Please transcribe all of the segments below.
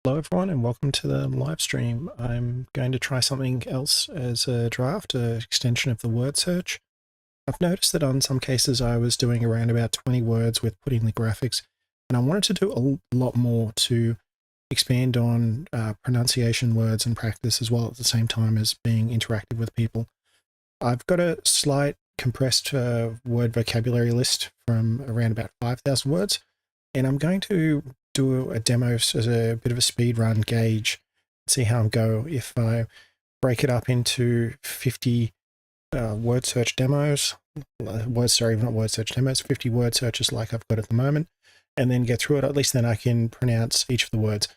Hello everyone and welcome to the live stream. I'm going to try something else as a draft, an extension of the word search. I've noticed that on some cases I was doing around about 20 words with putting the graphics, and I wanted to do a lot more to expand on pronunciation words and practice as well at the same time as being interactive with people. I've got a slight compressed word vocabulary list from around about 5,000 words, and I'm going to do a demo as a bit of a speed run gauge, see how I go. If I break it up into 50 word search demos, not word search demos, 50 word searches like I've got at the moment, and then get through it, at least then I can pronounce each of the words.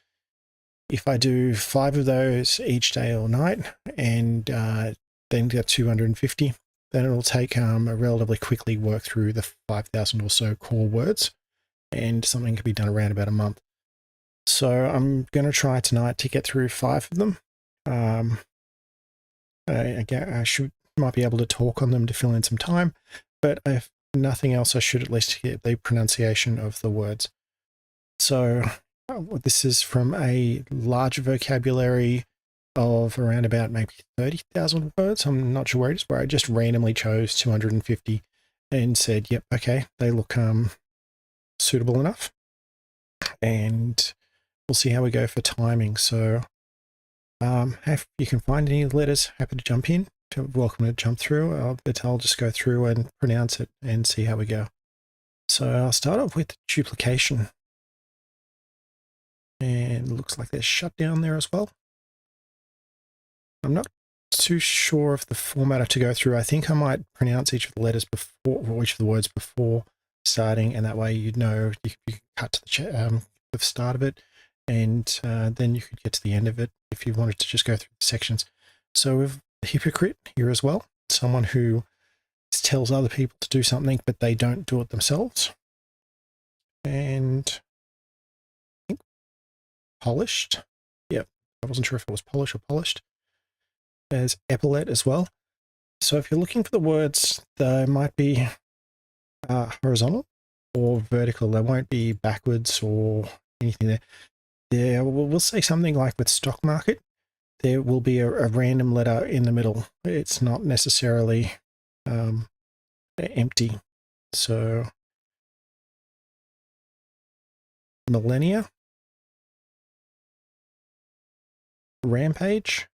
If I do 5 of those each day or night and then get 250, then it'll take a relatively quickly work through the 5,000 or so core words, and something can be done around about a month. So I'm going to try tonight to get through 5 of them. I might be able to talk on them to fill in some time, but if nothing else, I should at least get the pronunciation of the words. So this is from a large vocabulary of around about maybe 30,000 words. I'm not sure where it is, but I just randomly chose 250 and said, yep, okay, they look suitable enough. And we'll see how we go for timing. So if you can find any letters, happy to jump in. Welcome to jump through. But I'll just go through and pronounce it and see how we go. So I'll start off with duplication. And it looks like there's shutdown there as well. I'm not too sure of the format to go through. I think I might pronounce each of the letters before, or each of the words before starting, and that way you know you can cut to the start of it, and then you could get to the end of it if you wanted to just go through the sections. So we've a hypocrite here as well, someone who tells other people to do something but they don't do it themselves. And I think polished. Yep, I wasn't sure if it was polish or polished. There's epaulette as well. So if you're looking for the words, they might be horizontal or vertical. They won't be backwards or anything there. We'll say something like with stock market, there will be a random letter in the middle. It's not necessarily empty. So millennia, rampage,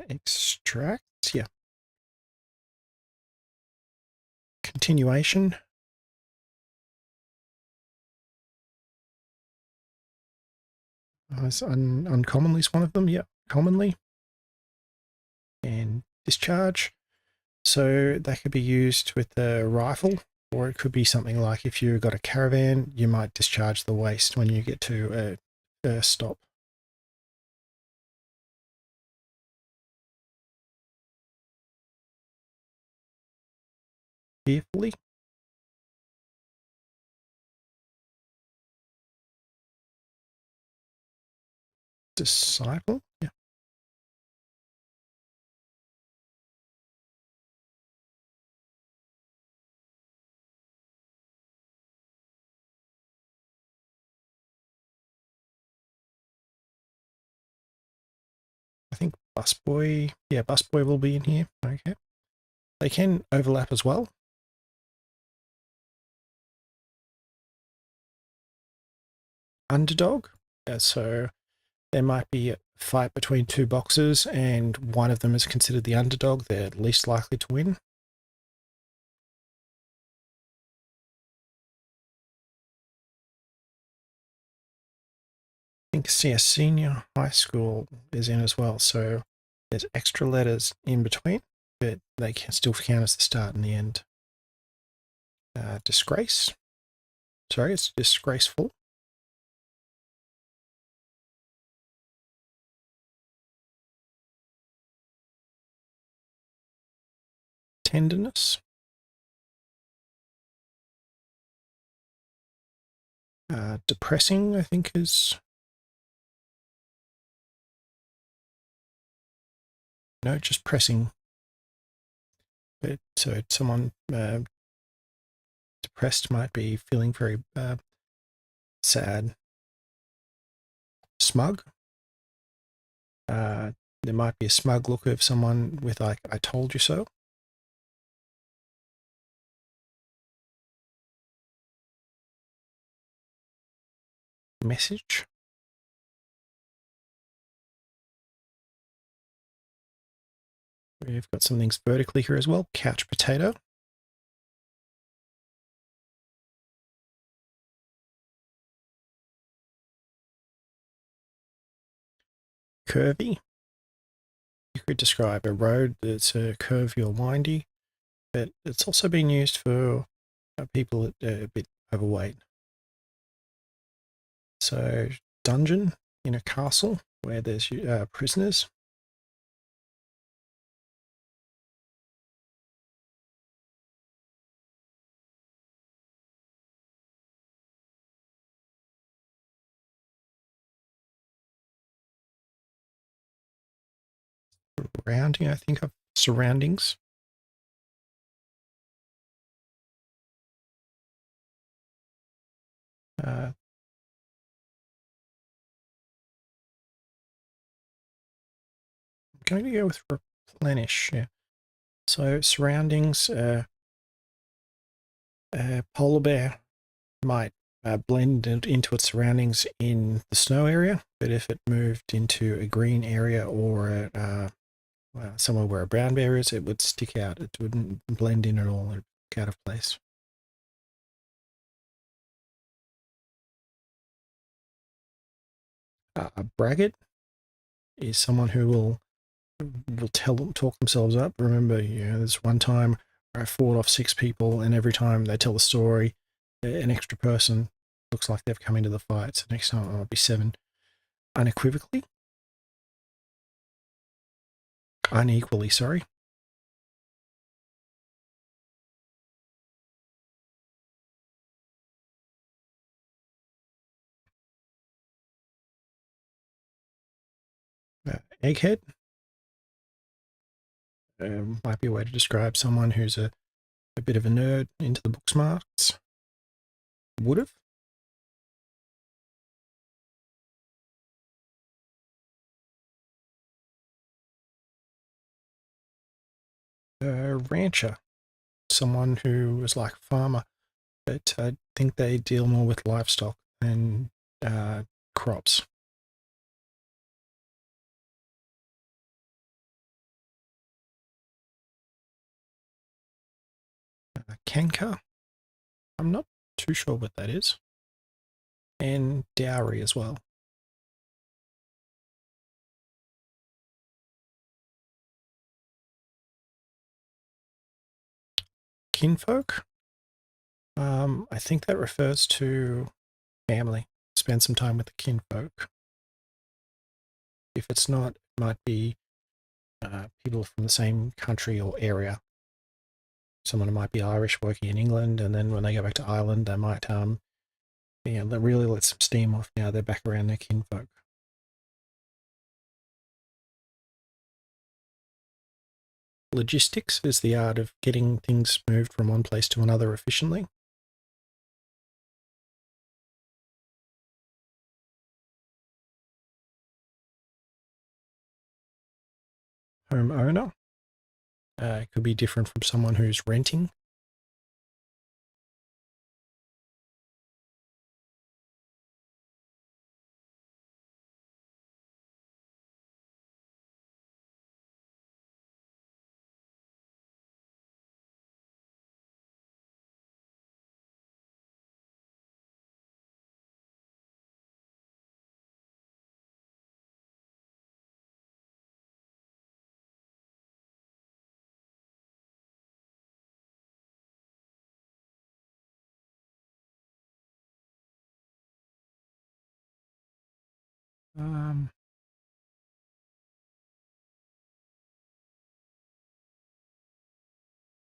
extract, yeah, continuation, uncommonly is one of them, yeah, commonly, and discharge. So that could be used with a rifle, or it could be something like if you've got a caravan, you might discharge the waste when you get to a stop. Fearfully. Disciple, yeah. I think busboy, yeah, busboy will be in here. Okay. They can overlap as well. Underdog. So there might be a fight between 2 boxers and one of them is considered the underdog. They're least likely to win. I think senior high school is in as well. So there's extra letters in between, but they can still count as the start and the end. Disgrace. Sorry, it's disgraceful. Tenderness. Depressing, I think, is... No, just pressing. But so someone depressed, might be feeling very sad. Smug. There might be a smug look of someone with like, I told you so. Message. We've got some things vertically here as well. Couch potato. Curvy. You could describe a road that's curvy or windy, but it's also been used for people that are a bit overweight. So, dungeon in a castle where there's prisoners. Surrounding, I think, of surroundings. I'm going to go with replenish. Yeah. So surroundings, polar bear might blend into its surroundings in the snow area, but if it moved into a green area or somewhere where a brown bear is, it would stick out. It wouldn't blend in at all. It would look out of place. A braggart is someone who will talk themselves up. Remember, there's one time I fought off 6 people, and every time they tell the story, an extra person looks like they've come into the fight. So next time I'll be 7. Unequivocally. Unequally, sorry. Egghead. Might be a way to describe someone who's a bit of a nerd, into the book smarts. Would've. Rancher. Someone who was like a farmer, but I think they deal more with livestock than crops. Canker. I'm not too sure what that is. And dowry as well. Kinfolk. I think that refers to family. Spend some time with the kinfolk. If it's not, it might be people from the same country or area. Someone who might be Irish working in England, and then when they go back to Ireland, they might they really let some steam off. Now they're back around their kinfolk. Logistics is the art of getting things moved from one place to another efficiently. Homeowner. It could be different from someone who's renting.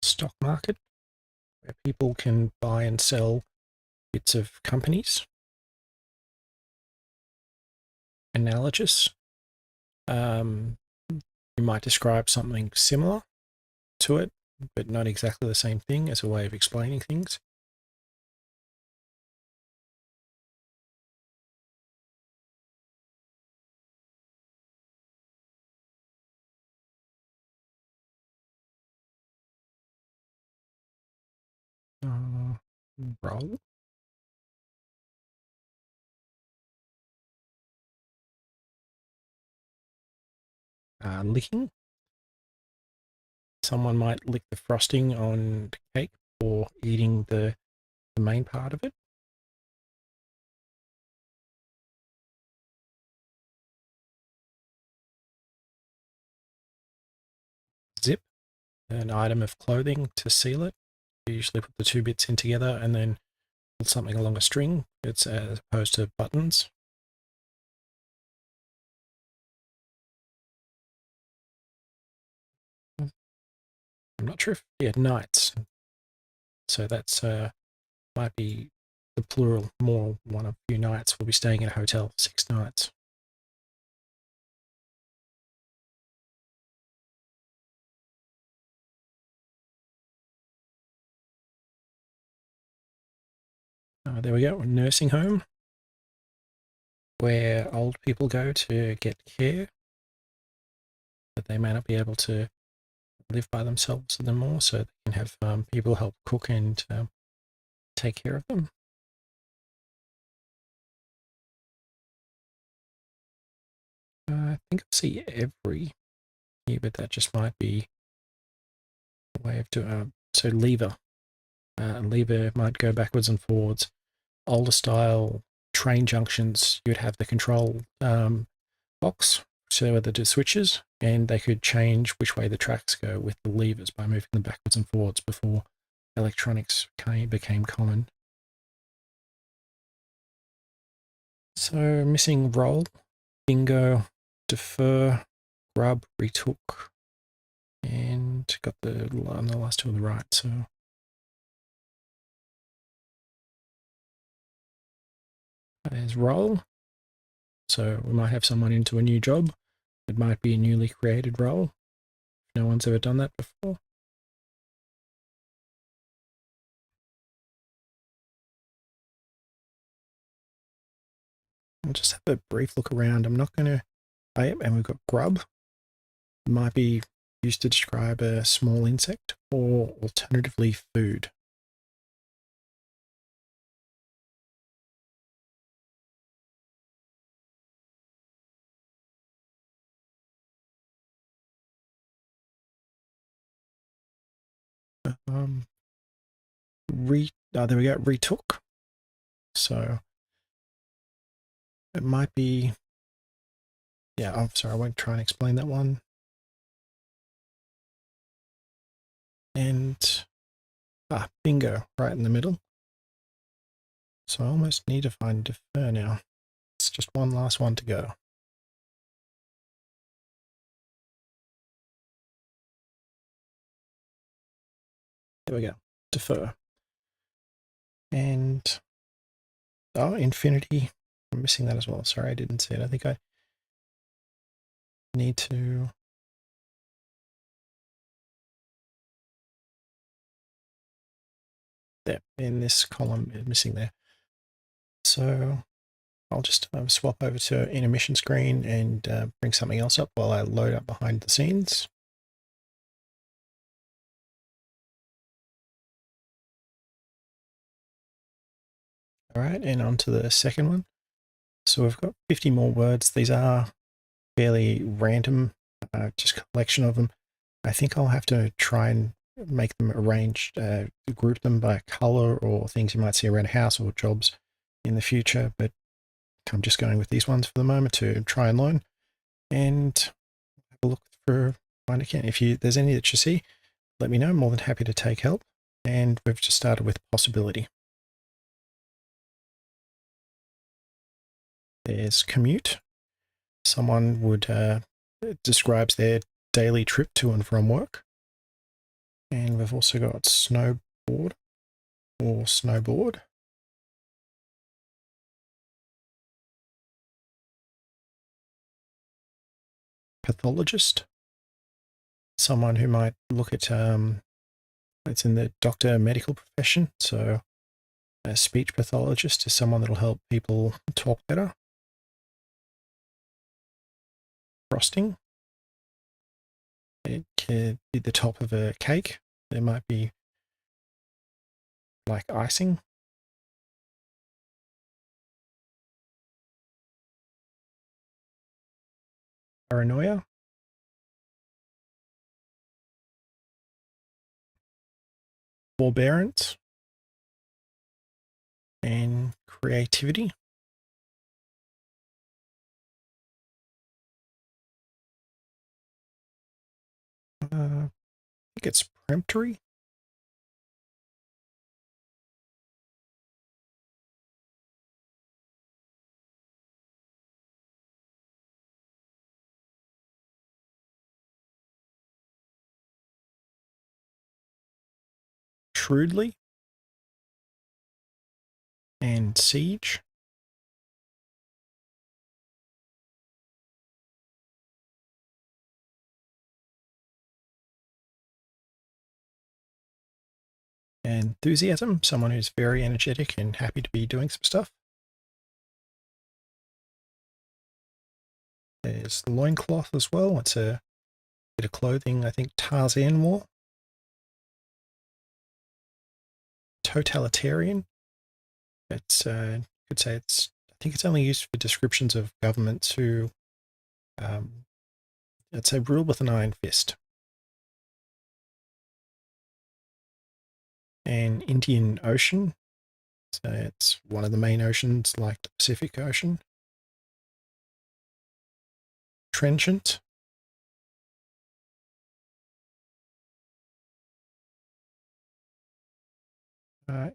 Stock market, where people can buy and sell bits of companies. Analogous. You might describe something similar to it, but not exactly the same thing as a way of explaining things. Roll. Licking. Someone might lick the frosting on the cake or eating the main part of it. Zip, an item of clothing to seal it. You usually put the two bits in together and then pull something along a string. It's as opposed to buttons. I'm not sure if, yeah, nights. So that's might be the plural, more one of few nights. We'll be staying in a hotel 6 nights. There we go, nursing home, where old people go to get care, but they may not be able to live by themselves anymore, so they can have people help cook and take care of them. I think I see every here, but that just might be a way of doing. So lever, lever might go backwards and forwards. Older style train junctions, you'd have the control box, so that it switches, and they could change which way the tracks go with the levers by moving them backwards and forwards before electronics became common. So missing roll, bingo, defer, grub, retook, and got the last two on the right. So there's roll. So we might have someone into a new job. It might be a newly created role. No one's ever done that before. I'll just have a brief look around. I'm not going to. And we've got grub. It might be used to describe a small insect, or alternatively food. There we go, retook. So it might be, yeah, I'm sorry, I won't try and explain that one. And, bingo, right in the middle. So I almost need to find defer now. It's just one last one to go. There we go, defer. And, infinity, I'm missing that as well. Sorry, I didn't see it. I think I need to. There, in this column, missing there. So I'll just swap over to intermission screen and bring something else up while I load up behind the scenes. All right, and on to the second one. So we've got 50 more words. These are fairly random, just collection of them. I think I'll have to try and make them arranged, group them by color or things you might see around a house or jobs in the future, but I'm just going with these ones for the moment to try and learn and have a look for find again. If there's any that you see, let me know. I'm more than happy to take help. And we've just started with possibility. There's commute. Someone would describes their daily trip to and from work. And we've also got snowboard or snowboard. Pathologist. Someone who might look at it's in the doctor medical profession. So a speech pathologist is someone that'll help people talk better. Frosting. It could be the top of a cake. There might be like icing. paranoia, forbearance, and creativity. I think it's peremptory. Shrewdly, and siege. Enthusiasm, someone who's very energetic and happy to be doing some stuff. There's loincloth as well. It's a bit of clothing I think Tarzan wore. Totalitarian. It's could say it's I think it's only used for descriptions of governments who I'd say rule with an iron fist. And Indian Ocean. So it's one of the main oceans like the Pacific Ocean. Trenchant.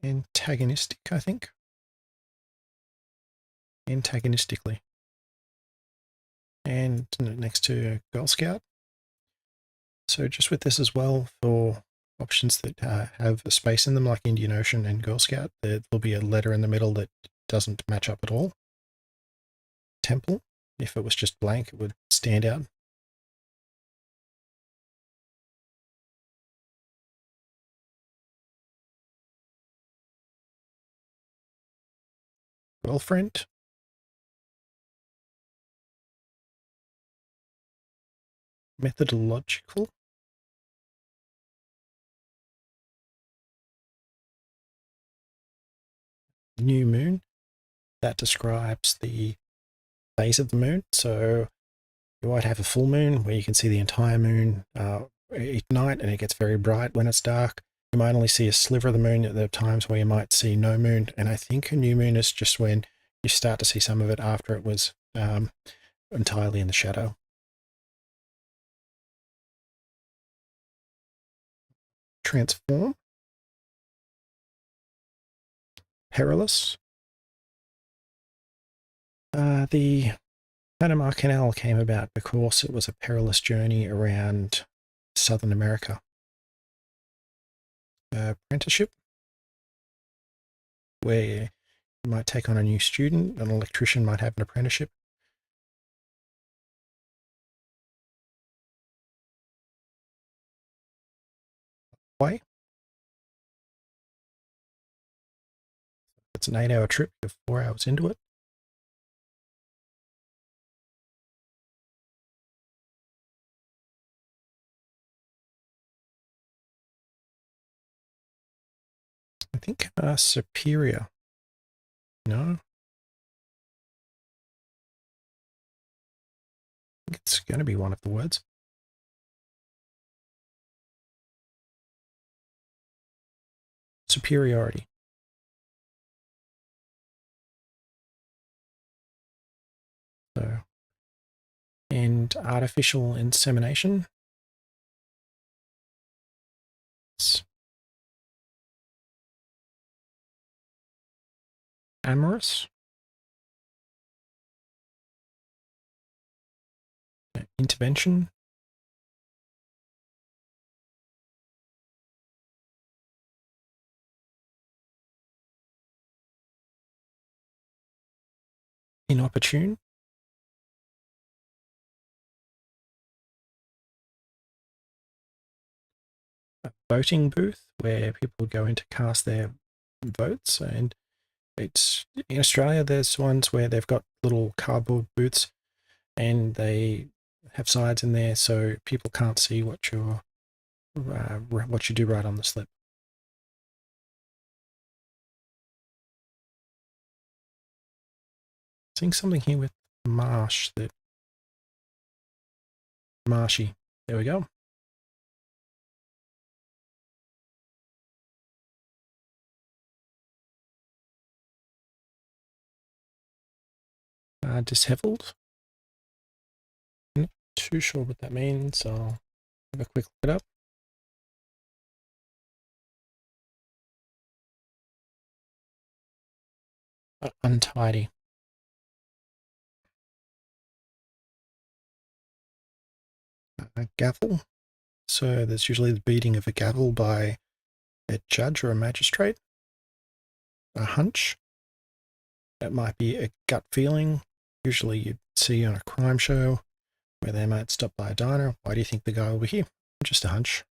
Antagonistic, I think. Antagonistically. And next to Girl Scout. So just with this as well, for options that have a space in them like Indian Ocean and Girl Scout, there'll be a letter in the middle that doesn't match up at all. Temple, if it was just blank, it would stand out. Girlfriend. Methodological. New moon. That describes the phase of the moon. So you might have a full moon where you can see the entire moon each night and it gets very bright when it's dark. You might only see a sliver of the moon at the times where you might see no moon. And I think a new moon is just when you start to see some of it after it was entirely in the shadow. Transform. Perilous. The Panama Canal came about because it was a perilous journey around Southern America. Apprenticeship, where you might take on a new student. An electrician might have an apprenticeship. Why? It's an 8-hour trip. You're 4 hours into it. I think superior. No. I think it's going to be one of the words. Superiority. So, and artificial insemination. It's amorous. Intervention. Inopportune. A voting booth where people go in to cast their votes. And it's in Australia, there's ones where they've got little cardboard booths and they have sides in there so people can't see what you do right on the slip. Seeing something here with marsh that Marshy. There we go. Disheveled. Not too sure what that means. I'll have a quick look it up. Untidy. Gavel. So there's usually the beating of a gavel by a judge or a magistrate. A hunch. That might be a gut feeling. Usually you'd see on a crime show where they might stop by a diner. Why do you think the guy will be here? Just a hunch.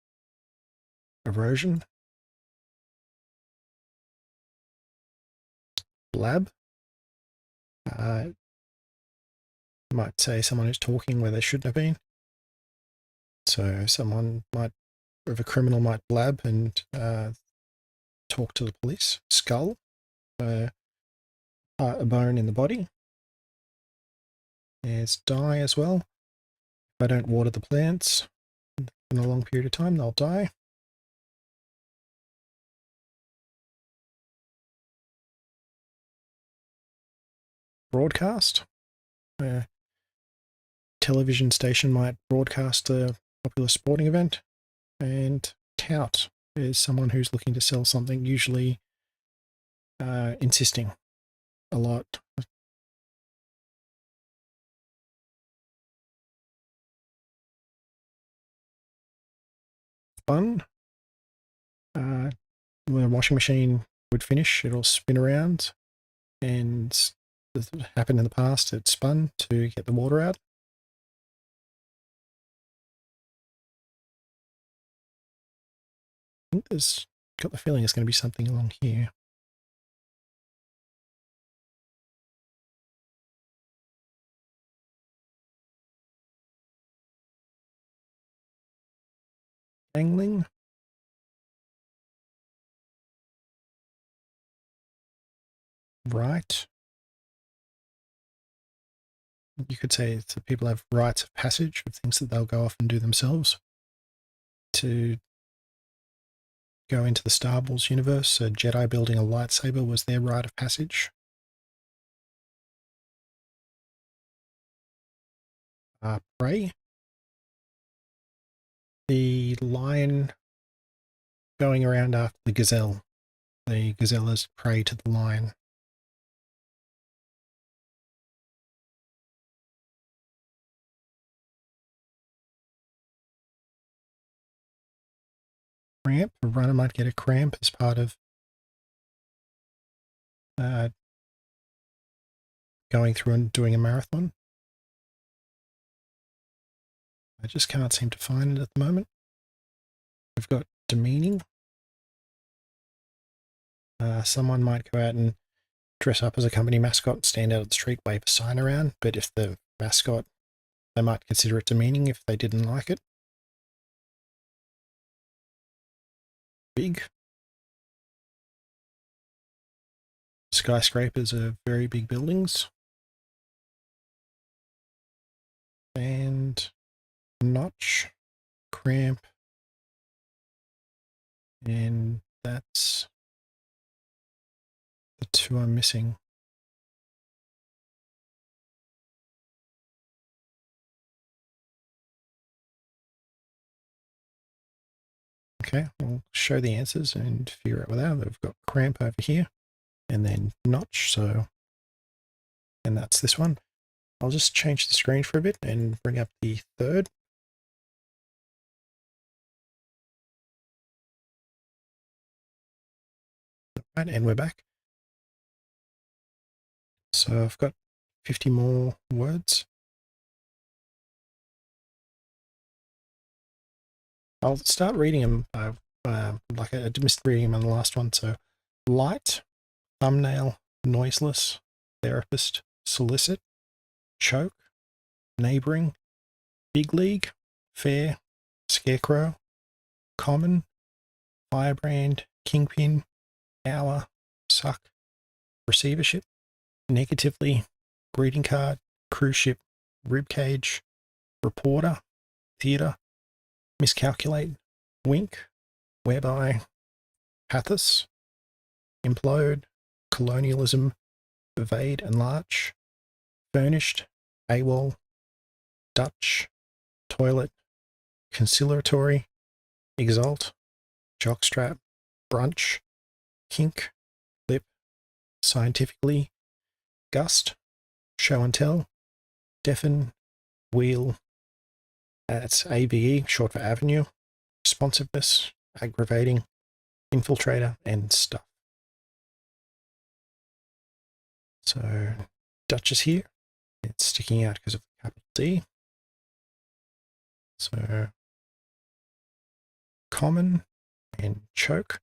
Erosion. Blab. Might say someone who's talking where they shouldn't have been. So a criminal might blab and talk to the police. Skull. A bone in the body. There's die as well. If I don't water the plants in a long period of time, they'll die. Broadcast. A television station might broadcast a popular sporting event. And tout is someone who's looking to sell something, usually insisting a lot. Fun. When a washing machine would finish, it'll spin around, and this happened in the past. It spun to get the water out. I think there's got the feeling it's going to be something along here. Angling. Right. You could say that people have rites of passage of things that they'll go off and do themselves to go into the Star Wars universe. A Jedi building a lightsaber was their rite of passage. Prey. The lion going around after the gazelle. The gazelle is prey to the lion. Cramp. A runner might get a cramp as part of going through and doing a marathon. I just can't seem to find it at the moment. We've got demeaning. Someone might go out and dress up as a company mascot, stand out at the street, wave a sign around, but if the mascot, they might consider it demeaning if they didn't like it. Big. Skyscrapers are very big buildings. And notch, cramp, and that's the two I'm missing. Okay, I'll show the answers and figure out what they are. They've got cramp over here and then notch, and that's this one. I'll just change the screen for a bit and bring up the third. Right, and we're back. So I've got 50 more words. I'll start reading them like I missed reading them on the last one. So light, thumbnail, noiseless, therapist, solicit, choke, neighboring, big league, fair, scarecrow, common, firebrand, kingpin, hour, suck, receivership, negatively, greeting card, cruise ship, ribcage, reporter, theatre, miscalculate, wink, whereby, pathos, implode, colonialism, evade and larch, furnished, AWOL, Dutch, toilet, conciliatory, exalt, jockstrap, brunch, kink, lip, scientifically, gust, show and tell, deafen, wheel, that's AVE, short for avenue, responsiveness, aggravating, infiltrator, and stuff. So Dutch is here. It's sticking out because of the capital D. So common and choke.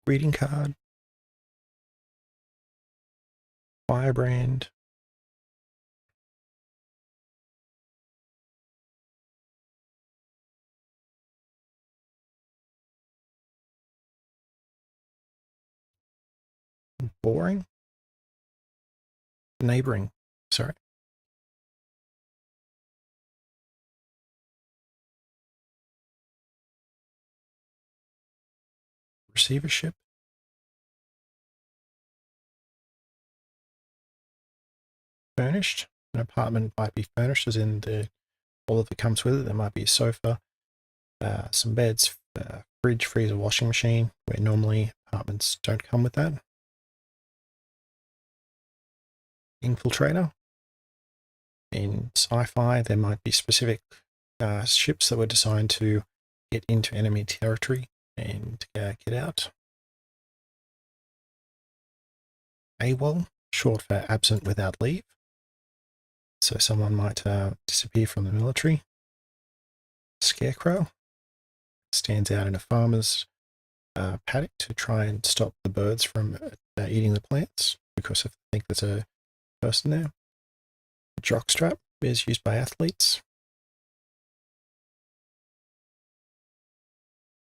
Greeting card. Firebrand. Boring. Neighboring. Sorry. Receivership. Furnished. An apartment might be furnished, as in all of it comes with it. There might be a sofa, some beds, fridge, freezer, washing machine, where normally apartments don't come with that. Infiltrator. In sci-fi, there might be specific ships that were designed to get into enemy territory and get out. AWOL, short for absent without leave. So someone might disappear from the military. Scarecrow stands out in a farmer's paddock to try and stop the birds from eating the plants because if they think there's a person there. Jockstrap is used by athletes.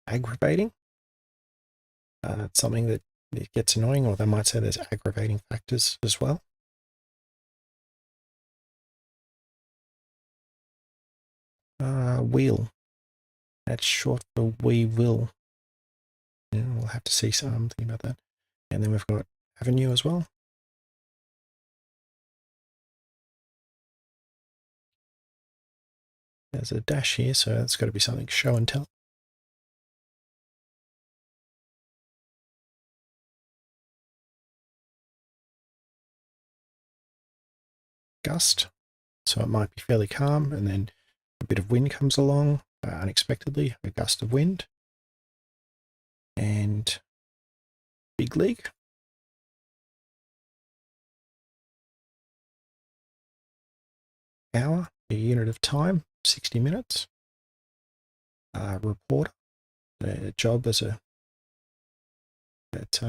Aggravating. It's something that it gets annoying, or they might say there's aggravating factors as well. Wheel. That's short for we will. Yeah, we'll have to see something about that. And then we've got avenue as well. There's a dash here, so it's got to be something show and tell. Gust. So it might be fairly calm, and then a bit of wind comes along unexpectedly, a gust of wind. And big league. Hour, a unit of time, 60 minutes. Reporter, a job as at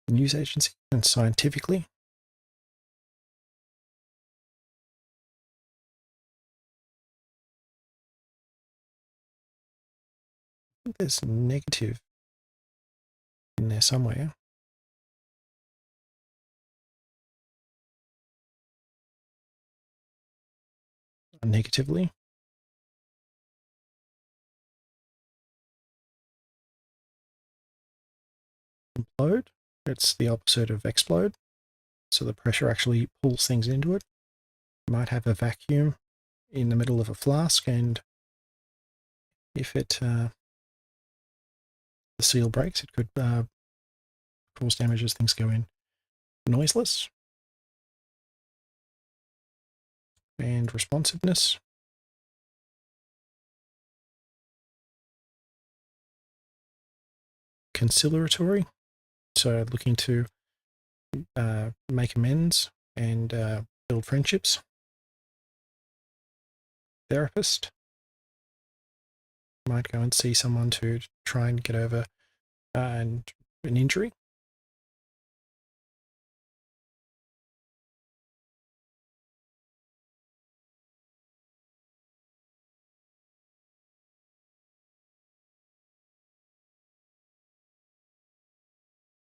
news agency and scientifically. I think there's negative in there somewhere. Negatively. Implode. It's the opposite of explode. So the pressure actually pulls things into it. You might have a vacuum in the middle of a flask, and if the seal breaks, it could cause damage as things go in. Noiseless. And responsiveness. Conciliatory. So looking to make amends and build friendships. Therapist. Might go and see someone to try and get over an injury.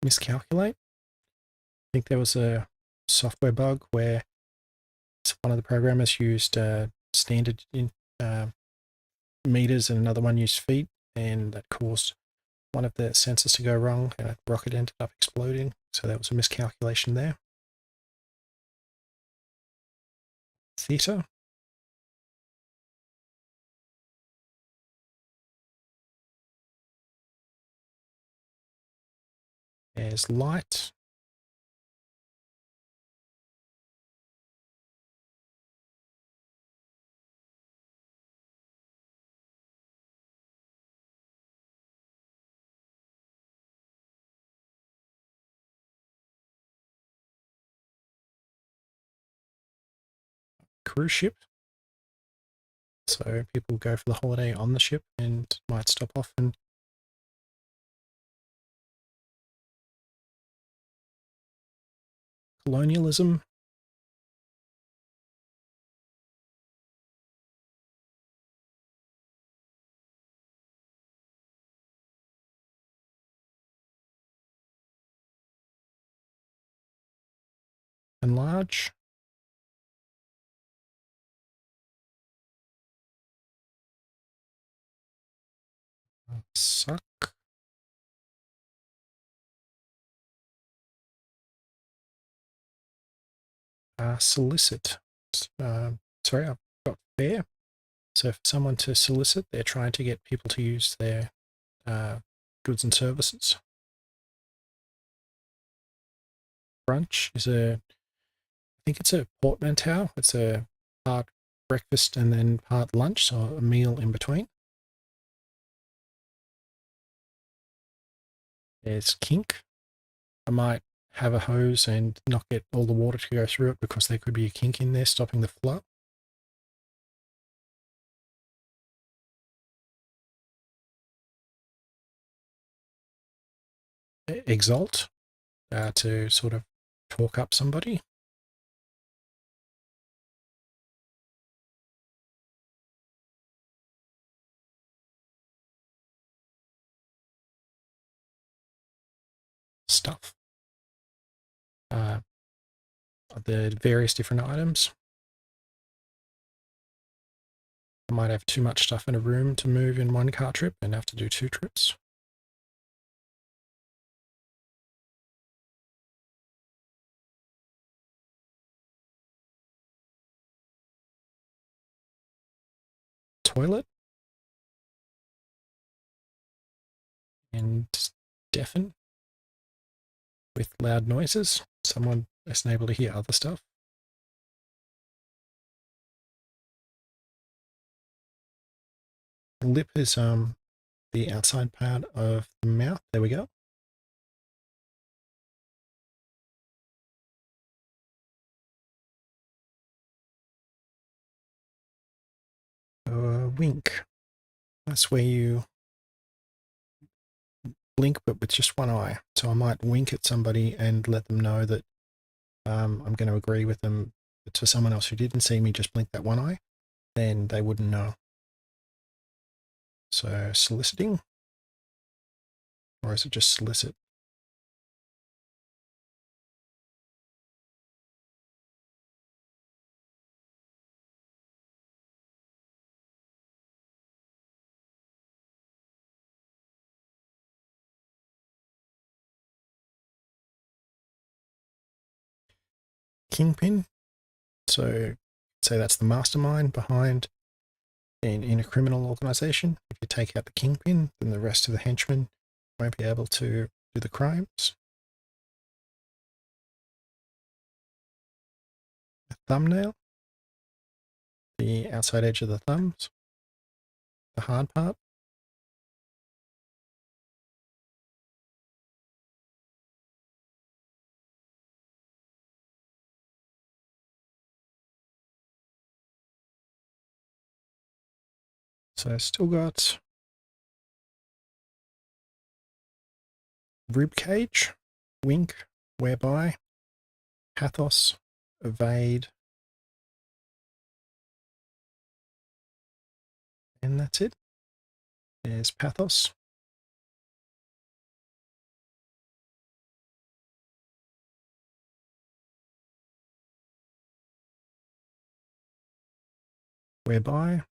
Miscalculate. think there was a software bug where one of the programmers used standard meters and another one used feet, and that caused one of the sensors to go wrong and a rocket ended up exploding. So that was a miscalculation there. Theta. There's light. Cruise ship. So people go for the holiday on the ship and might stop off and colonialism. Enlarge. Suck. Solicit. Sorry, I've got fair. So for someone to solicit, they're trying to get people to use their goods and services. Brunch is I think it's a portmanteau. It's a part breakfast and then part lunch, so a meal in between. There's kink. I might have a hose and not get all the water to go through it because there could be a kink in there stopping the flow. Exalt, to sort of talk up somebody. Stuff. The various different items. I might have too much stuff in a room to move in one car trip and have to do 2 trips. Toilet. And deafen with loud noises. Someone isn't able to hear other stuff. Lip is the outside part of the mouth. There we go. Wink. That's where you blink but with just one eye. So I might wink at somebody and let them know that I'm going to agree with them. But to someone else who didn't see me just blink that one eye, then they wouldn't know. So soliciting, or is it just solicit? Kingpin. So say that's the mastermind behind in a criminal organization. If you take out the kingpin, then the rest of the henchmen won't be able to do the crimes. A thumbnail. The outside edge of the thumbs. The hard part. So I've still got rib cage, wink, whereby, pathos, evade, and that's it. There's pathos. whereby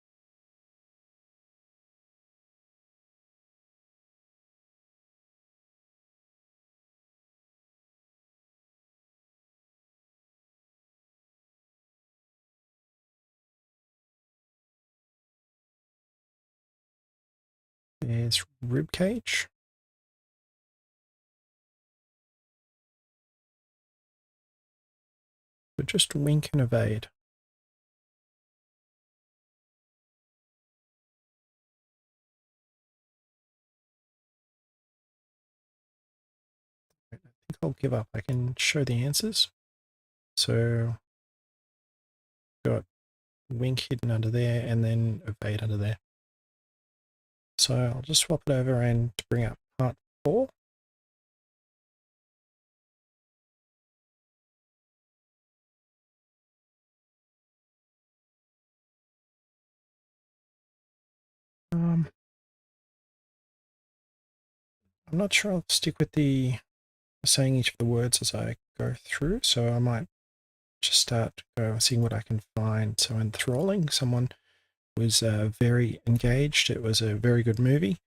there's rib cage. So just wink and evade. I think I'll give up. I can show the answers. So got wink hidden under there and then evade under there. So I'll just swap it over and bring up part 4. I'm not sure I'll stick with the saying each of the words as I go through, so I might just start seeing what I can find. So enthralling, someone was very engaged. It was a very good movie.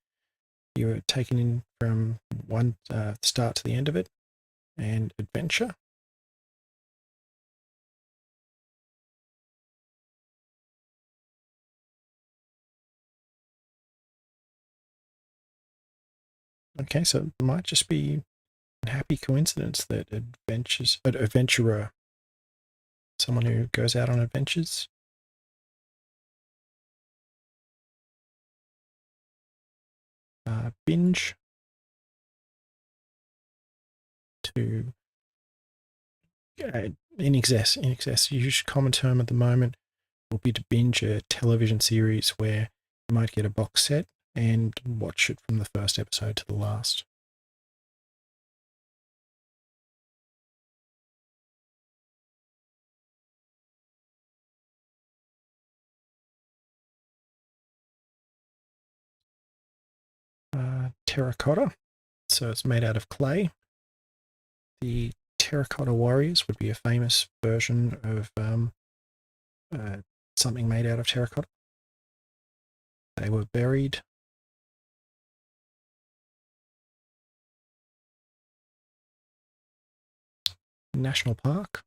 You were taken in from one start to the end of it. And adventure. Okay, so it might just be a happy coincidence that adventurer, someone who goes out on adventures. Binge, to in excess. Usually common term at the moment will be to binge a television series where you might get a box set and watch it from the first episode to the last. Terracotta, so it's made out of clay. The Terracotta Warriors would be a famous version of something made out of terracotta. They were buried in National Park,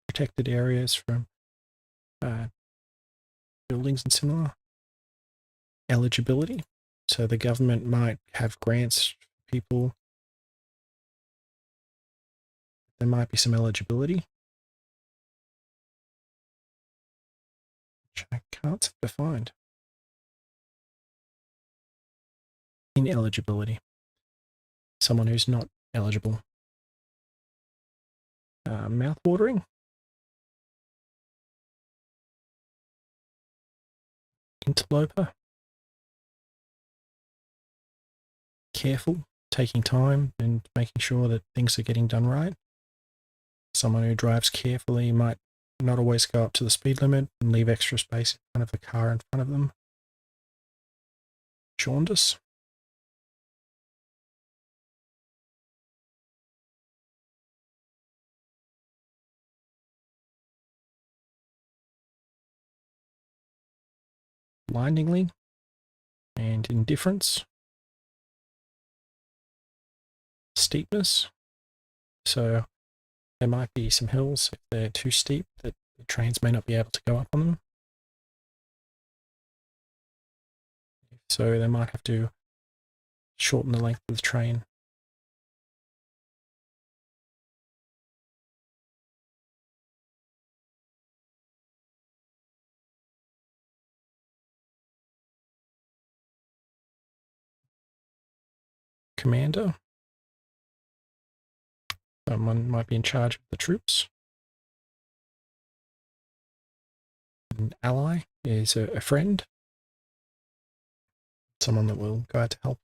protected areas from buildings and similar. Eligibility, so the government might have grants for people. There might be some eligibility, which I can't seem to find. Ineligibility, someone who's not eligible. Mouth-watering, interloper, careful, taking time and making sure that things are getting done right. Someone who drives carefully might not always go up to the speed limit and leave extra space in front of the car in front of them. Jaundice, blindingly, and indifference. Steepness, so there might be some hills if they're too steep that the trains may not be able to go up on them. So they might have to shorten the length of the train. Commander, someone might be in charge of the troops. An ally is a friend, someone that will go out to help.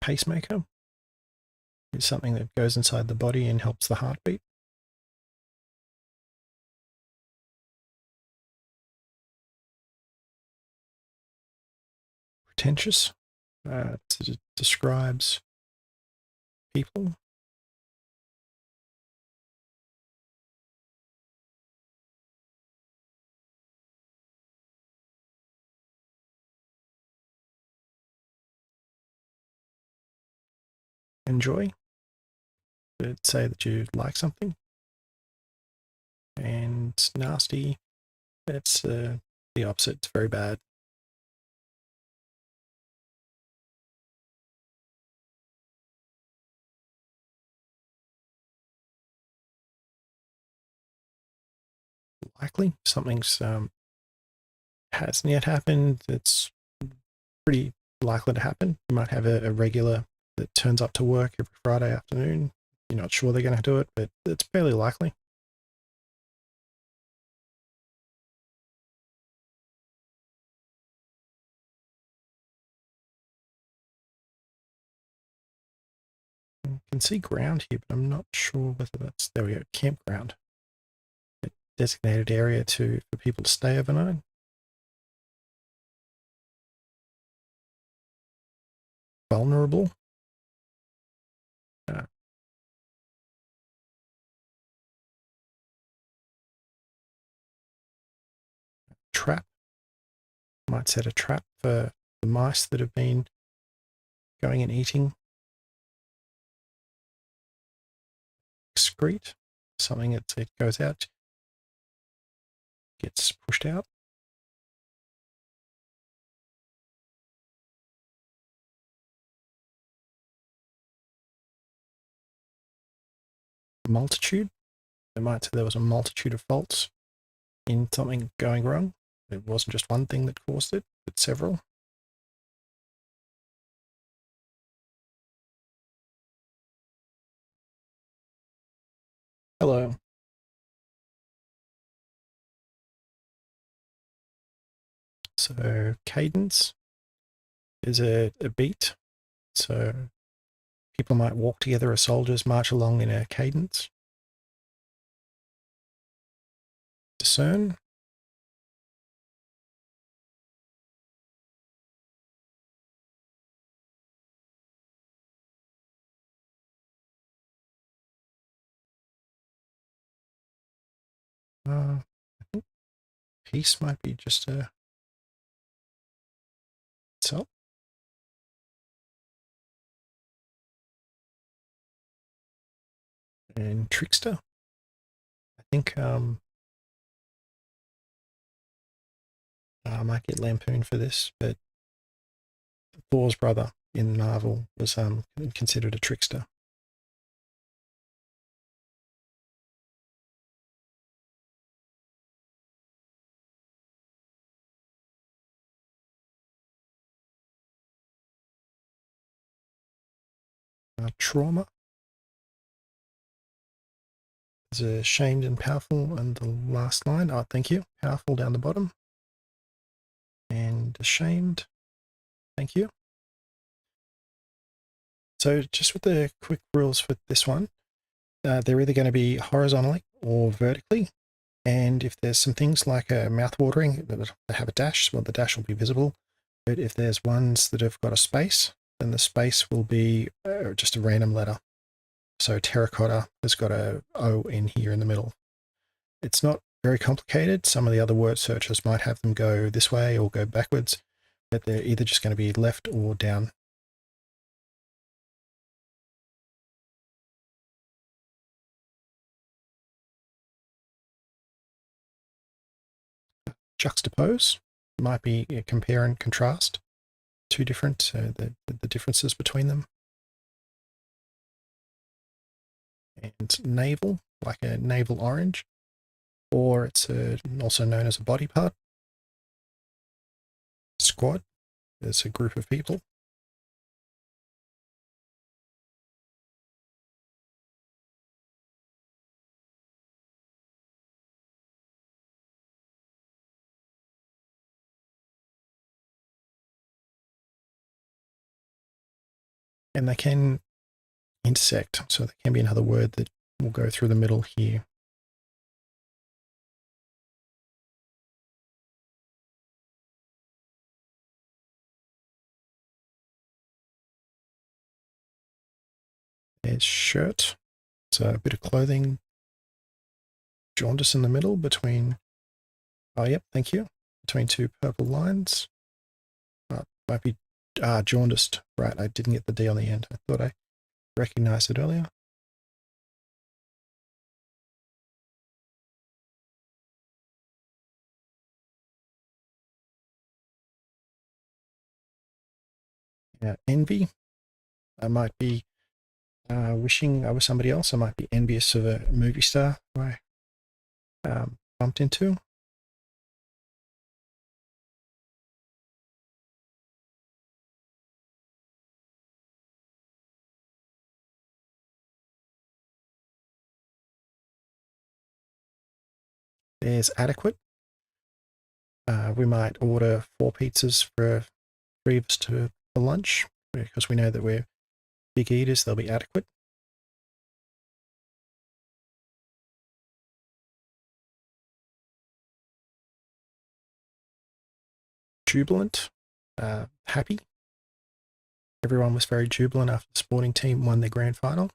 Pacemaker is something that goes inside the body and helps the heartbeat. Pretentious, describes people. Enjoy. But say that you like something. And nasty, it's the opposite. It's very bad. Likely something's hasn't yet happened. It's pretty likely to happen. You might have a regular that turns up to work every Friday afternoon. You're not sure they're going to do it, but it's fairly likely. I can see ground here, but I'm not sure whether that's, there we go, campground. A designated area for people to stay overnight. Vulnerable. Uh, Trap. Might set a trap for the mice that have been going and eating. Excrete. Something that it goes out, gets pushed out. Multitude. They might say there was a multitude of faults in something going wrong. It wasn't just one thing that caused it, but several. Hello. So cadence is a beat. So people might walk together as soldiers, march along in a cadence. Discern. I think peace might be just a itself. And trickster. I think I might get lampooned for this, but Thor's brother in Marvel was considered a trickster. Trauma is ashamed and powerful, and the last line, oh, thank you, powerful down the bottom. And ashamed, thank you. So just with the quick rules with this one, they're either going to be horizontally or vertically. And if there's some things like a mouth watering that have a dash, well, the dash will be visible. But if there's ones that have got a space, then the space will be just a random letter. So terracotta has got a O in here in the middle. It's not very complicated. Some of the other word searches might have them go this way or go backwards, but they're either just going to be left or down. Juxtapose might be compare and contrast. Two different, the differences between them. And navel, like a navel orange, or it's also known as a body part. Squad is a group of people. And they can intersect, so there can be another word that will go through the middle here. There's shirt. So a bit of clothing. Jaundice in the middle between, oh, yep, thank you. Between two purple lines. Might be jaundiced. Right, I didn't get the D on the end. I thought I recognized it earlier. Yeah, envy. I might be wishing I was somebody else. I might be envious of a movie star I bumped into. There's adequate. We might order 4 pizzas for 3 of us for lunch because we know that we're big eaters. They'll be adequate. Jubilant. Happy. Everyone was very jubilant after the sporting team won their grand final.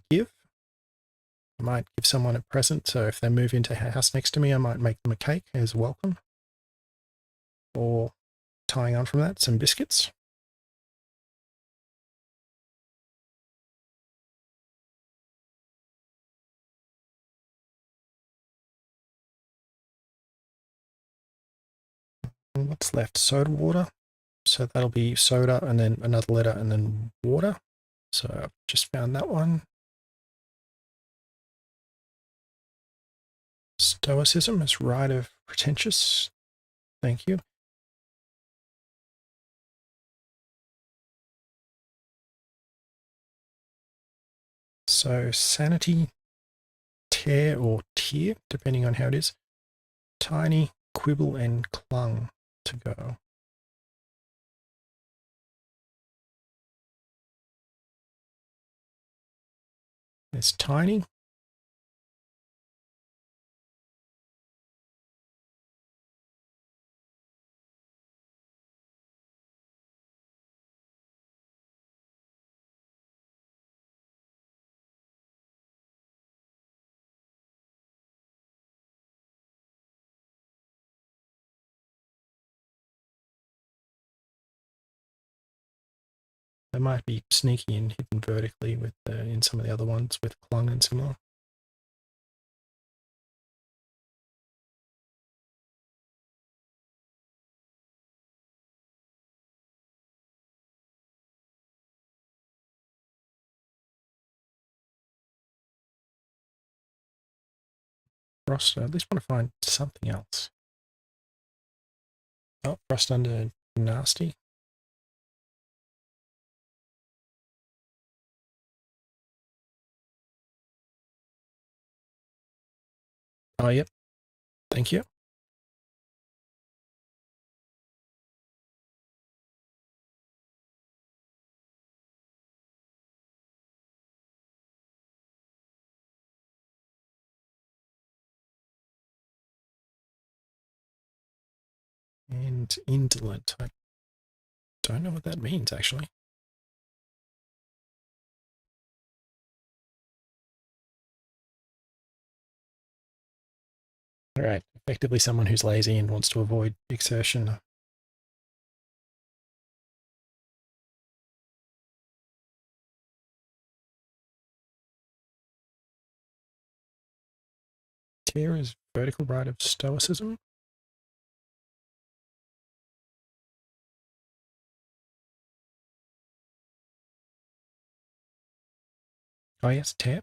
Give. I might give someone a present. So if they move into a house next to me, I might make them a cake as welcome. Or tying on from that, some biscuits. And what's left? Soda water. So that'll be soda and then another letter and then water. So I've just found that one. Stoicism is right of pretentious. Thank you. So sanity, tear or tear, depending on how it is. Tiny, quibble, and clung to go. There's tiny. They might be sneaky and hidden vertically with in some of the other ones with clung and similar. Frost, I at least want to find something else. Oh, Frost under nasty. Oh, yep. Thank you. And indolent. I don't know what that means, actually. All right. Effectively someone who's lazy and wants to avoid exertion. Tear is vertical right of stoicism. Oh, yes, tear.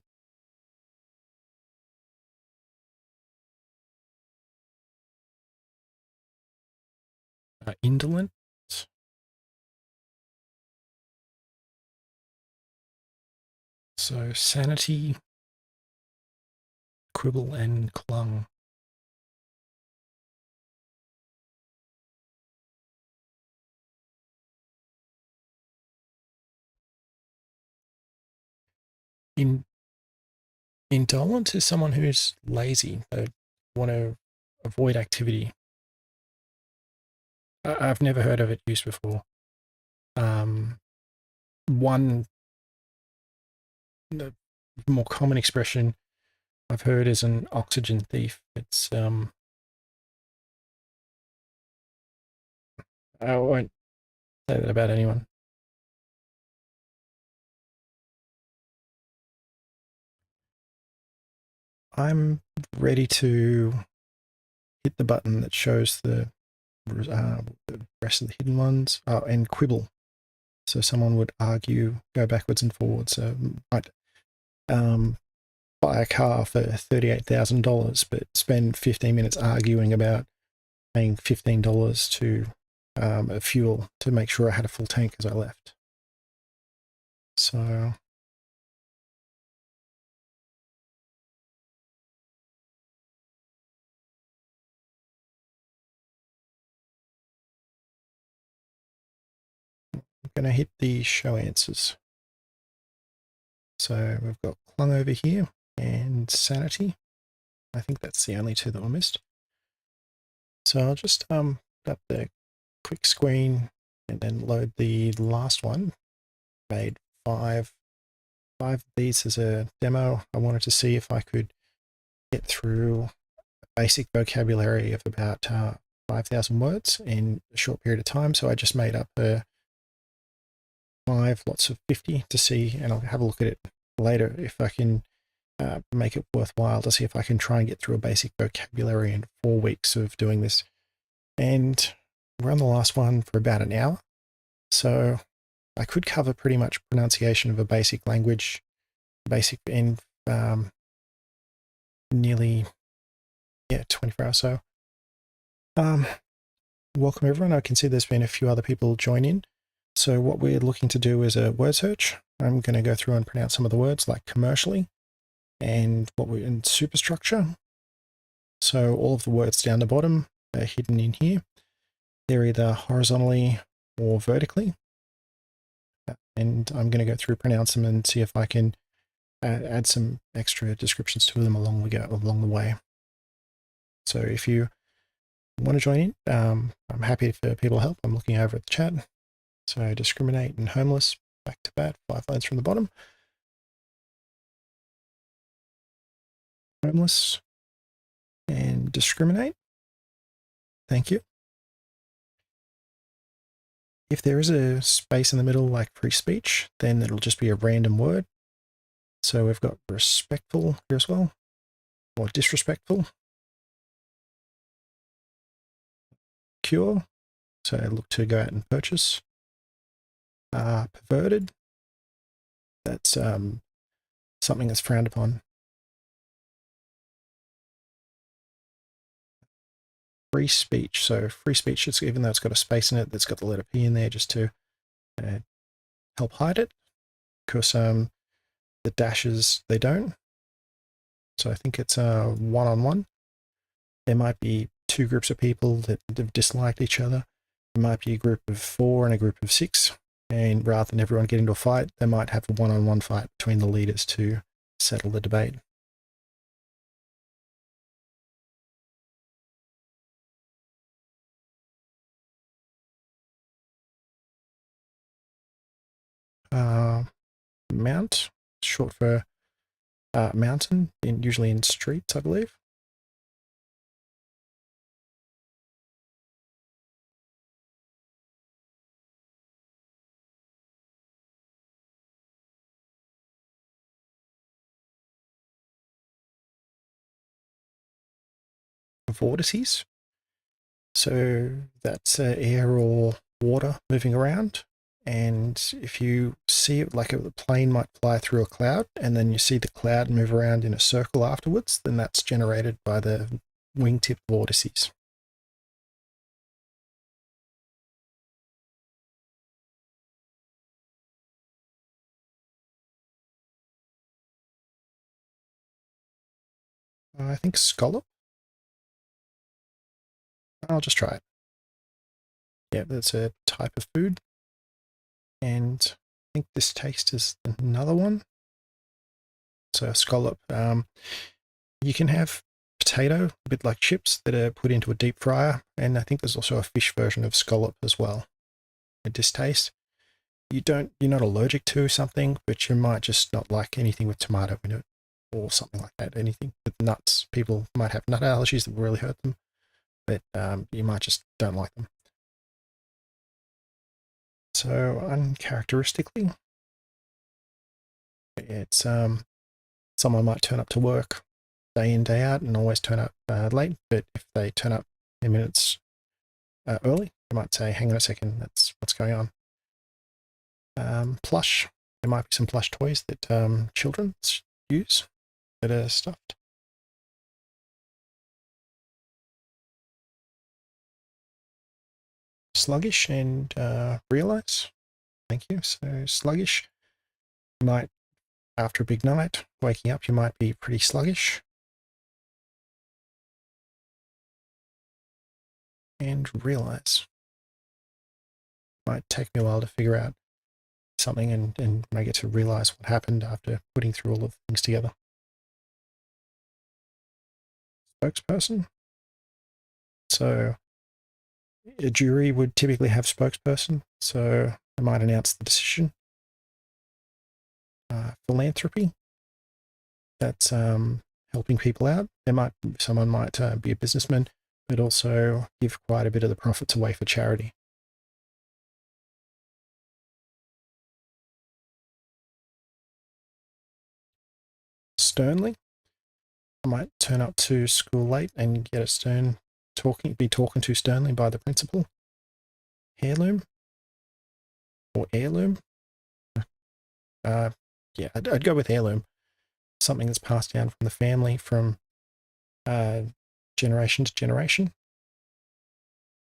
Indolent. So sanity, quibble, and clung. In Indolent is someone who's lazy. They want to avoid activity. I've never heard of it used before. One the more common expression I've heard is an oxygen thief. It's I won't say that about anyone. I'm ready to hit the button that shows the rest of the hidden ones and quibble. So someone would argue, go backwards and forwards. So might buy a car for $38,000, but spend 15 minutes arguing about paying $15 to a fuel to make sure I had a full tank as I left. So I'm going to hit the show answers. So we've got clung over here and sanity. I think that's the only two that were missed. So I'll just put up the quick screen and then load the last one. Made five of these as a demo. I wanted to see if I could get through a basic vocabulary of about 5,000 words in a short period of time. So I just made up 5 lots of 50 to see, and I'll have a look at it later if I can make it worthwhile to see if I can try and get through a basic vocabulary in 4 weeks of doing this. And we're on the last one for about an hour. So I could cover pretty much pronunciation of a basic language, basic in nearly 24 hours or so. Welcome everyone. I can see there's been a few other people join in. So what we're looking to do is a word search. I'm going to go through and pronounce some of the words like commercially and what we're in superstructure. So all of the words down the bottom are hidden in here. They're either horizontally or vertically. And I'm going to go through, pronounce them, and see if I can add some extra descriptions to them along the way. So if you want to join in, I'm happy for people to help. I'm looking over at the chat. So discriminate and homeless, back to bat, 5 lines from the bottom. Homeless and discriminate. Thank you. If there is a space in the middle like free speech, then it'll just be a random word. So we've got respectful here as well, or disrespectful. Cure, so look to go out and purchase. Perverted, that's something that's frowned upon. Free speech, so free speech, it's, even though it's got a space in it, that's got the letter P in there just to help hide it, because the dashes, they don't. So I think it's a one-on-one. There might be 2 groups of people that have disliked each other. There might be a group of 4 and a group of 6. And rather than everyone get into a fight, they might have a one-on-one fight between the leaders to settle the debate. Mount, short for mountain, usually in streets, I believe. Vortices. So that's air or water moving around. And if you see it like a plane might fly through a cloud and then you see the cloud move around in a circle afterwards, then that's generated by the wingtip vortices. I think scallop. I'll just try it. Yeah, that's a type of food. And I think this taste is another one. So scallop, you can have potato, a bit like chips, that are put into a deep fryer, and I think there's also a fish version of scallop as well. A distaste. You're not allergic to something, but you might just not like anything with tomato in it or something like that. Anything with nuts. People might have nut allergies that will really hurt them, but you might just don't like them. So uncharacteristically, it's someone might turn up to work day in, day out and always turn up late, but if they turn up 10 minutes early, they might say, hang on a second, that's what's going on. Plush. There might be some plush toys that children use that are stuffed. Sluggish and realize. Thank you. So sluggish. You might, after a big night, waking up, you might be pretty sluggish. And realize. Might take me a while to figure out something and I get to realize what happened after putting through all of the things together. Spokesperson. So a jury would typically have spokesperson, so they might announce the decision. Philanthropy. That's helping people out. Someone might be a businessman, but also give quite a bit of the profits away for charity. Sternly. I might turn up to school late and get be talking to sternly by the principal. Heirloom or heirloom. Yeah, I'd go with heirloom. Something that's passed down from the family from generation to generation.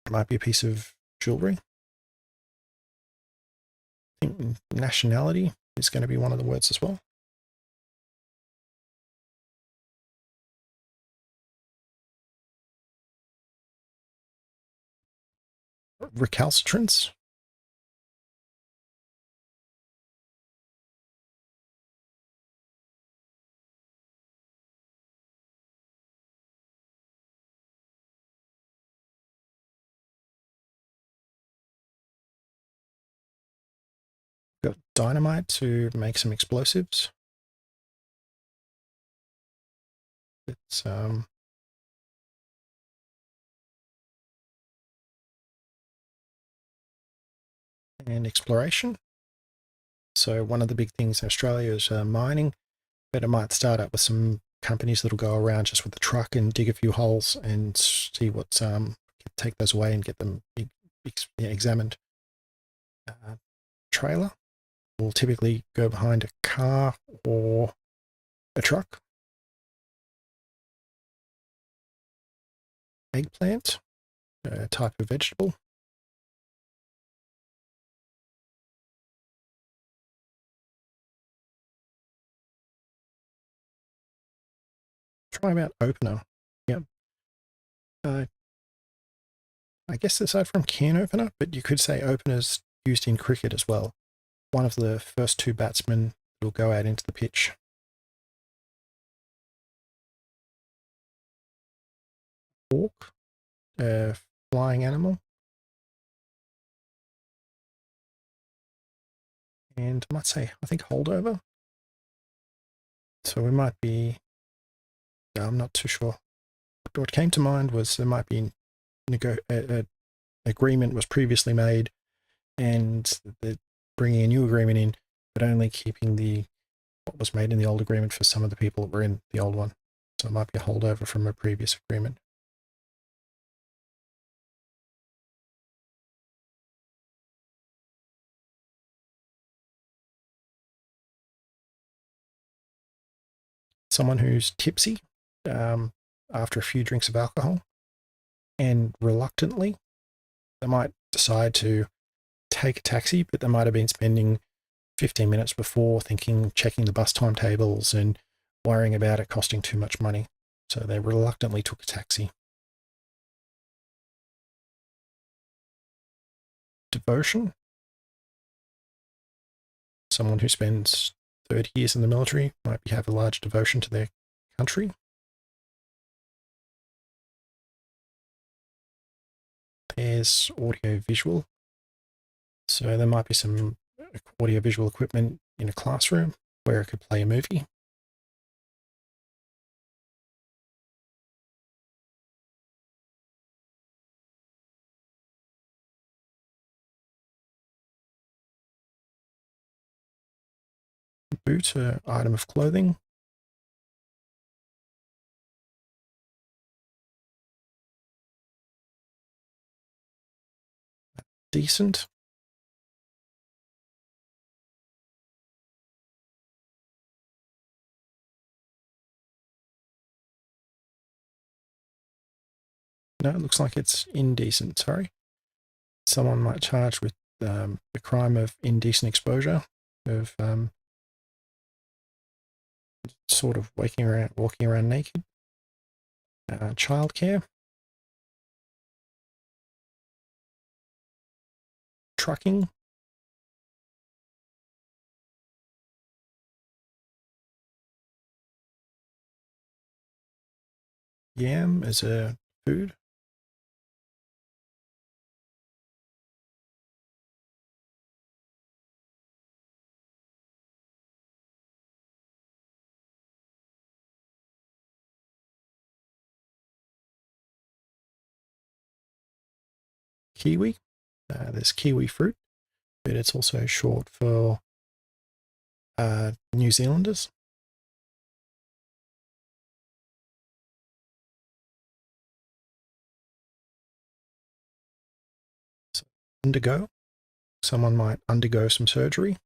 It might be a piece of jewelry. I think nationality is going to be one of the words as well. Recalcitrance. Got dynamite to make some explosives. It's and exploration. So one of the big things in Australia is mining, but it might start up with some companies that'll go around just with the truck and dig a few holes and see what's take those away and get them examined. Trailer will typically go behind a car or a truck. Eggplant, a type of vegetable. Try about opener. Yep. I guess aside from can opener, but you could say openers used in cricket as well. One of the first two batsmen will go out into the pitch. Hawk, a flying animal. And I might say, I think holdover. So we might be, I'm not too sure. What came to mind was there might be an agreement was previously made and bringing a new agreement in, but only keeping what was made in the old agreement for some of the people that were in the old one. So it might be a holdover from a previous agreement. Someone who's tipsy after a few drinks of alcohol and reluctantly, they might decide to take a taxi, but they might have been spending 15 minutes before checking the bus timetables and worrying about it costing too much money. So they reluctantly took a taxi. Devotion. Someone who spends 30 years in the military might have a large devotion to their country. There's audio visual. So there might be some audio visual equipment in a classroom where it could play a movie. Boot, an item of clothing. Decent. No, it looks like it's indecent, sorry. Someone might charge with the crime of indecent exposure, of sort of walking around naked. Childcare. Trucking. Yam as a food. Kiwi. There's kiwi fruit, but it's also short for New Zealanders. So, undergo. Someone might undergo some surgery,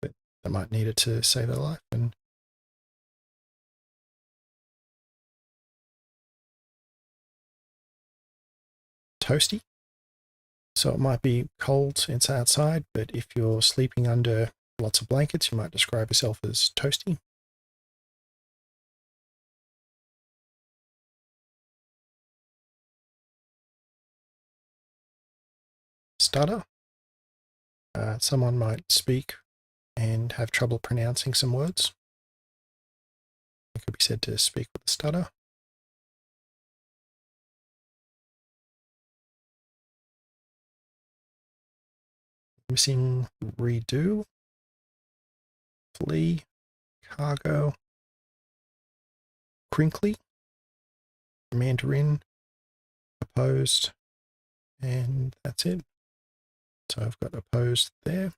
but they might need it to save their life. And toasty. So it might be cold, it's outside, but if you're sleeping under lots of blankets, you might describe yourself as toasty. Stutter. Someone might speak and have trouble pronouncing some words. It could be said to speak with a stutter. Missing, redo. Flee, cargo. Crinkly. Mandarin. Opposed. And that's it. So I've got opposed there.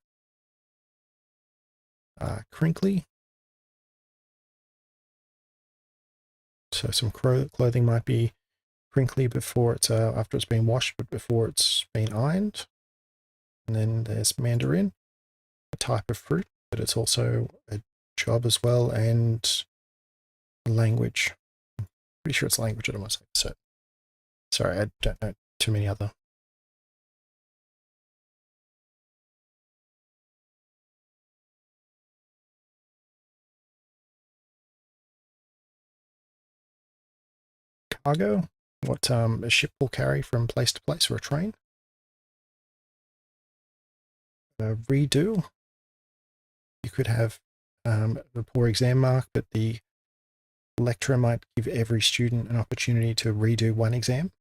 Crinkly. So some clothing might be crinkly before it's after it's been washed, but before it's been ironed. And then there's mandarin, a type of fruit, but it's also a job as well, and language. I'm pretty sure it's language. I don't want to say so. Sorry, I don't know too many other. Cargo, what a ship will carry from place to place, or a train. Redo, you could have a poor exam mark, but the lecturer might give every student an opportunity to redo one exam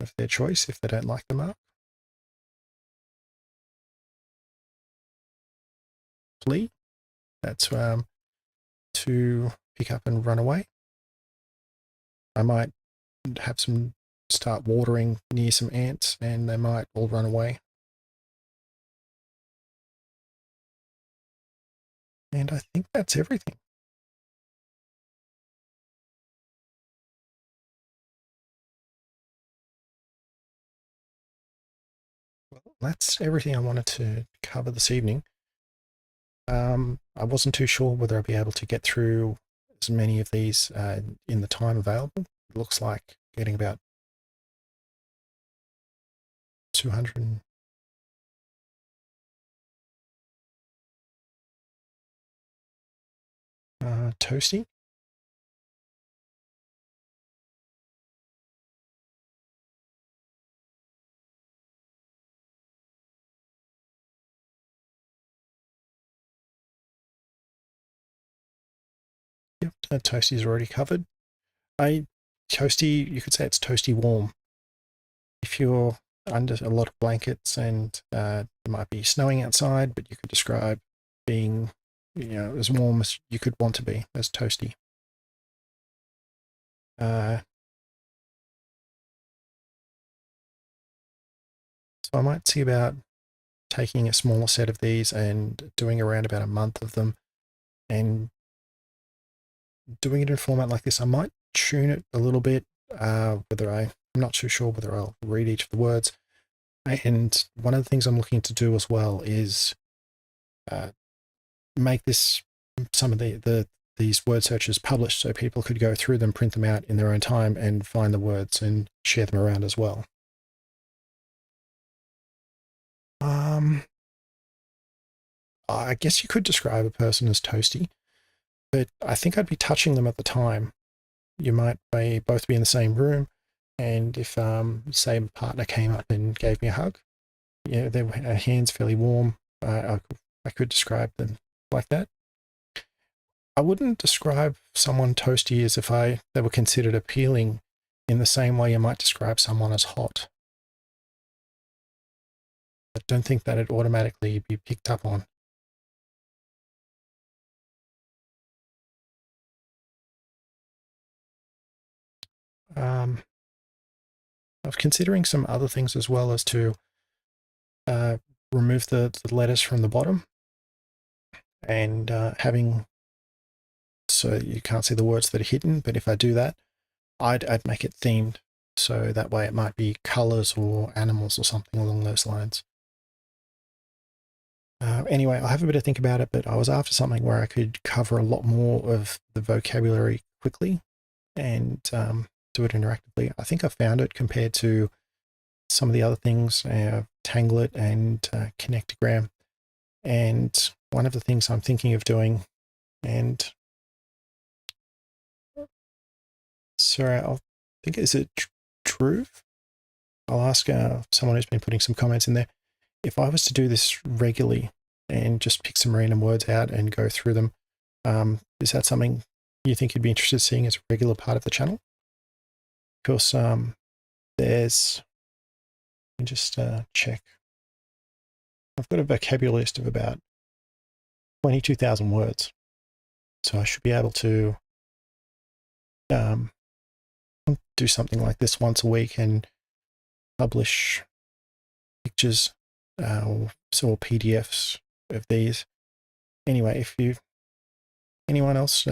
of their choice if they don't like the mark. Flee, that's to pick up and run away. I might have some start watering near some ants and they might all run away. And I think that's everything. Well, that's everything I wanted to cover this evening. I wasn't too sure whether I'd be able to get through as many of these in the time available. It looks like getting about 200. Toasty. Yep, toasty is already covered. Toasty, you could say it's toasty warm. If you're under a lot of blankets and it might be snowing outside, but you could describe being, as warm as you could want to be, as toasty. So I might see about taking a smaller set of these and doing around about a month of them and doing it in a format like this. I might tune it a little bit, I'm not too sure whether I'll read each of the words. And one of the things I'm looking to do as well is make this some of these word searches published so people could go through them, print them out in their own time, and find the words and share them around as well. I guess you could describe a person as toasty, but I think I'd be touching them at the time. You might both be in the same room, and if, say, a partner came up and gave me a hug, their hands fairly warm, I could describe them like that. I wouldn't describe someone toasty as if they were considered appealing in the same way you might describe someone as hot. I don't think that'd automatically be picked up on. I was considering some other things as well as to remove the letters from the bottom and having so you can't see the words that are hidden. But if I do that, I'd make it themed. So that way it might be colors or animals or something along those lines. Anyway, I'll have a bit of think about it, but I was after something where I could cover a lot more of the vocabulary quickly and do it interactively. I think I found it compared to some of the other things, Tanglet and Connectogram. And one of the things I'm thinking of doing, and sorry, I'll think, is it Drew? I'll ask someone who's been putting some comments in there. If I was to do this regularly and just pick some random words out and go through them, is that something you think you'd be interested in seeing as a regular part of the channel? Because there's, let me just check. I've got a vocabulary list of about 22,000 words. So I should be able to do something like this once a week and publish pictures or PDFs of these. Anyway, anyone else,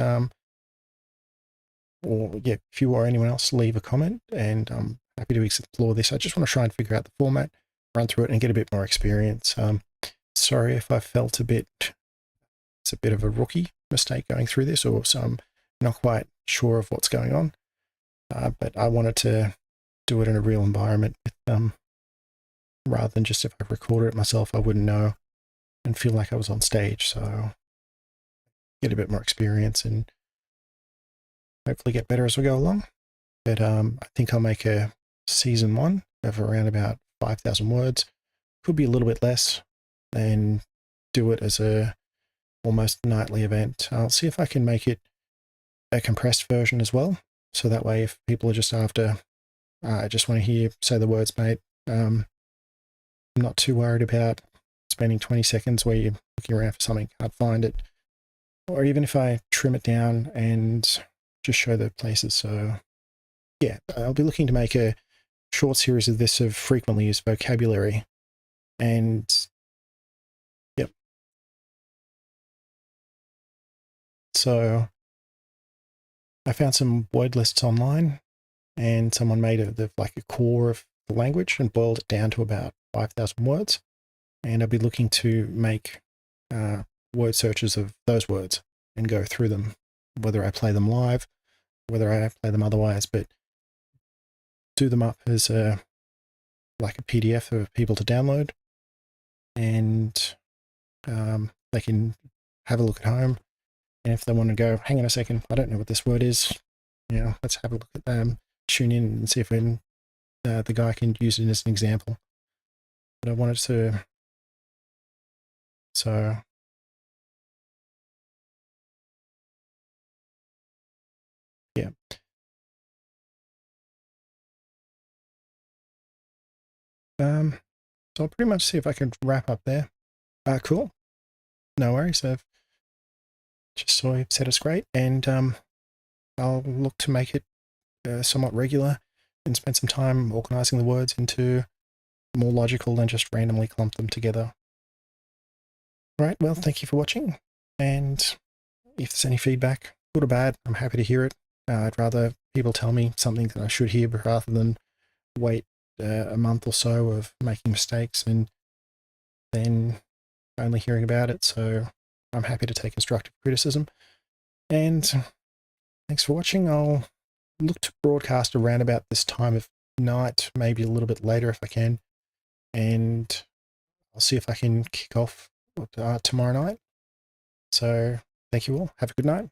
if you or anyone else, leave a comment, and I'm happy to explore this. I just want to try and figure out the format, run through it, and get a bit more experience. Sorry if I felt it's a bit of a rookie mistake going through this, or so I'm not quite sure of what's going on. But I wanted to do it in a real environment with rather than just if I recorded it myself, I wouldn't know and feel like I was on stage. So get a bit more experience and hopefully get better as we go along. But I think I'll make a season 1 of around about 5,000 words. Could be a little bit less, and do it as a almost nightly event. I'll see if I can make it a compressed version as well. So that way, if people are just after, I just want to say the words, mate, I'm not too worried about spending 20 seconds where you're looking around for something, can't find it. Or even if I trim it down and just show the places. So yeah, I'll be looking to make a short series of this of frequently used vocabulary. And yep. So I found some word lists online, and someone made like a core of the language and boiled it down to about 5,000 words. And I'll be looking to make word searches of those words and go through them, whether I play them live, whether I play them otherwise, but do them up as like a PDF for people to download, and they can have a look at home. And if they want to go, hang on a second, I don't know what this word is, let's have a look at them, tune in and see if the guy can use it as an example. But I wanted to, so Yeah. So I'll pretty much see if I can wrap up there. Cool. No worries. I've just saw you said it's great, and I'll look to make it somewhat regular and spend some time organizing the words into more logical than just randomly clump them together. Right, well, thank you for watching, and if there's any feedback, good or bad, I'm happy to hear it. I'd rather people tell me something that I should hear rather than wait a month or so of making mistakes and then only hearing about it, so I'm happy to take constructive criticism. And thanks for watching. I'll look to broadcast around about this time of night, maybe a little bit later if I can, and I'll see if I can kick off tomorrow night. So thank you all. Have a good night.